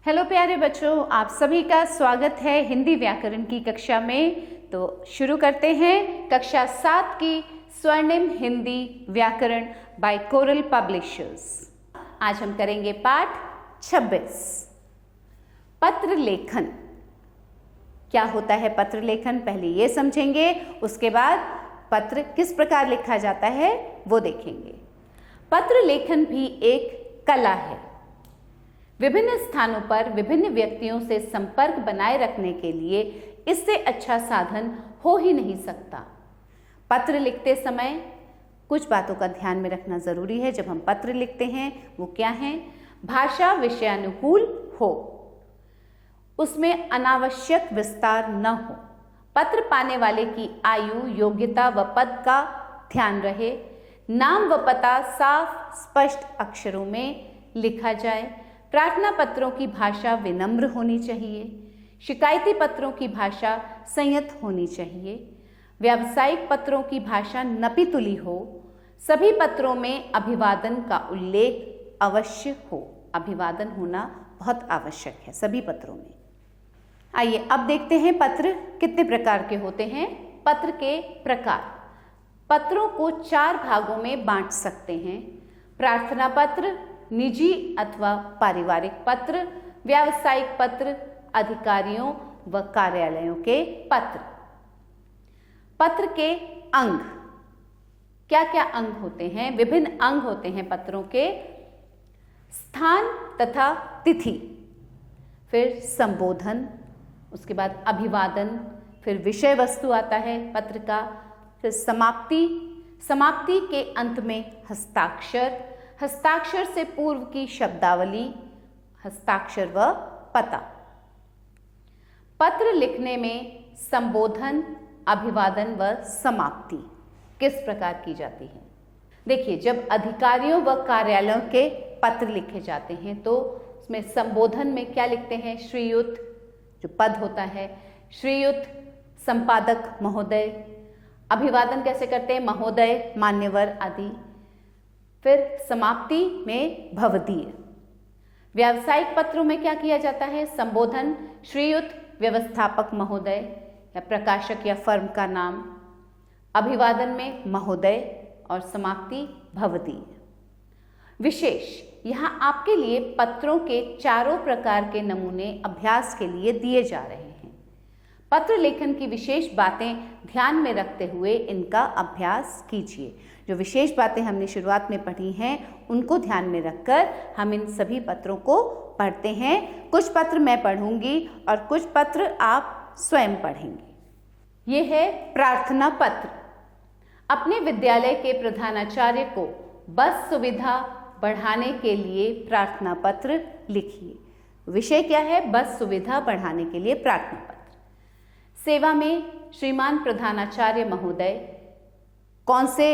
Hello प्यारे बच्चों, आप सभी का स्वागत है हिंदी व्याकरण की कक्षा में। तो शुरू करते हैं कक्षा 7 की स्वर्णिम हिंदी व्याकरण बाय कोरल पब्लिशर्स। आज हम करेंगे पाठ 26, पत्र लेखन। क्या होता है पत्र लेखन, पहले ये समझेंगे, उसके बाद पत्र किस प्रकार लिखा जाता है वो देखेंगे। पत्र लेखन भी एक कला है। विभिन्न स्थानों पर विभिन्न व्यक्तियों से संपर्क बनाए रखने के लिए इससे अच्छा साधन हो ही नहीं सकता। पत्र लिखते समय कुछ बातों का ध्यान में रखना जरूरी है। जब हम पत्र लिखते हैं वो क्या है? भाषा विषयानुकूल हो, उसमें अनावश्यक विस्तार न हो, पत्र पाने वाले की आयु, योग्यता व पद का ध्यान रहे, नाम व पता साफ स्पष्ट अक्षरों में लिखा जाए, प्रार्थना पत्रों की भाषा विनम्र होनी चाहिए, शिकायती पत्रों की भाषा संयत होनी चाहिए, व्यावसायिक पत्रों की भाषा नपीतुली हो, सभी पत्रों में अभिवादन का उल्लेख अवश्य हो। अभिवादन होना बहुत आवश्यक है सभी पत्रों में। आइए अब देखते हैं पत्र कितने प्रकार के होते हैं। पत्र के प्रकार, पत्रों को 4 भागों में बांट सकते हैं। प्रार्थना पत्र, निजी अथवा पारिवारिक पत्र, व्यावसायिक पत्र, अधिकारियों व कार्यालयों के पत्र। पत्र के अंग, क्या क्या अंग होते हैं? विभिन्न अंग होते हैं पत्रों के। स्थान तथा तिथि, फिर संबोधन, उसके बाद अभिवादन, फिर विषय वस्तु आता है पत्र का, फिर समाप्ति, समाप्ति के अंत में हस्ताक्षर, हस्ताक्षर से पूर्व की शब्दावली, हस्ताक्षर व पता। पत्र लिखने में संबोधन, अभिवादन व समाप्ति किस प्रकार की जाती है? देखिए, जब अधिकारियों व कार्यालयों के पत्र लिखे जाते हैं तो उसमें संबोधन में क्या लिखते हैं? श्रीयुत, जो पद होता है, श्रीयुत, संपादक महोदय। अभिवादन कैसे करते हैं? महोदय, मान्यवर आदि। फिर समाप्ति में भवदीय। व्यावसायिक पत्रों में क्या किया जाता है? संबोधन श्रीयुत, व्यवस्थापक महोदय या प्रकाशक या फर्म का नाम, अभिवादन में महोदय और समाप्ति भवदीय। विशेष, यहाँ आपके लिए पत्रों के 4 प्रकार के नमूने अभ्यास के लिए दिए जा रहे हैं। पत्र लेखन की विशेष बातें ध्यान में रखते हुए इनका अभ्यास कीजिए। जो विशेष बातें हमने शुरुआत में पढ़ी हैं उनको ध्यान में रखकर हम इन सभी पत्रों को पढ़ते हैं। कुछ पत्र मैं पढ़ूंगी और कुछ पत्र आप स्वयं पढ़ेंगे। ये है प्रार्थना पत्र। अपने विद्यालय के प्रधानाचार्य को बस सुविधा बढ़ाने के लिए प्रार्थना पत्र लिखिए। विषय क्या है? बस सुविधा बढ़ाने के लिए प्रार्थना पत्र। सेवा में श्रीमान प्रधानाचार्य महोदय, कौन से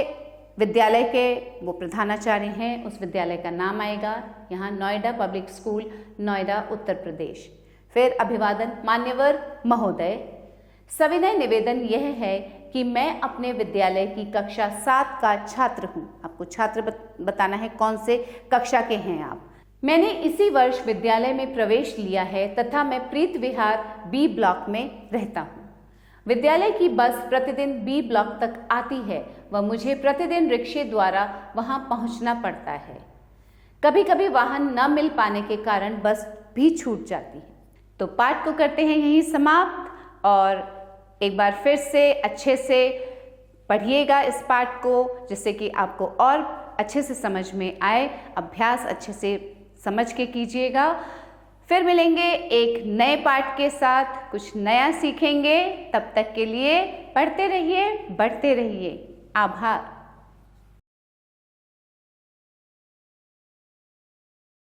विद्यालय के वो प्रधानाचार्य हैं उस विद्यालय का नाम आएगा। यहाँ नोएडा पब्लिक स्कूल, नोएडा, उत्तर प्रदेश। फिर अभिवादन, मान्यवर महोदय। सविनय निवेदन यह है कि मैं अपने विद्यालय की कक्षा 7 का छात्र हूँ। आपको छात्र बताना है, कौन से कक्षा के हैं आप। मैंने इसी वर्ष विद्यालय में प्रवेश लिया है तथा मैं प्रीत विहार बी ब्लॉक में रहता हूँ। विद्यालय की बस प्रतिदिन बी ब्लॉक तक आती है व मुझे प्रतिदिन रिक्शे द्वारा वहां पहुंचना पड़ता है। कभी कभी वाहन न मिल पाने के कारण बस भी छूट जाती है। तो पाठ को करते हैं यहीं समाप्त और एक बार फिर से अच्छे से पढ़िएगा इस पाठ को, जिससे कि आपको और अच्छे से समझ में आए। अभ्यास अच्छे से समझ के कीजिएगा। फिर मिलेंगे एक नए पाठ के साथ, कुछ नया सीखेंगे। तब तक के लिए पढ़ते रहिए, बढ़ते रहिए। आभार।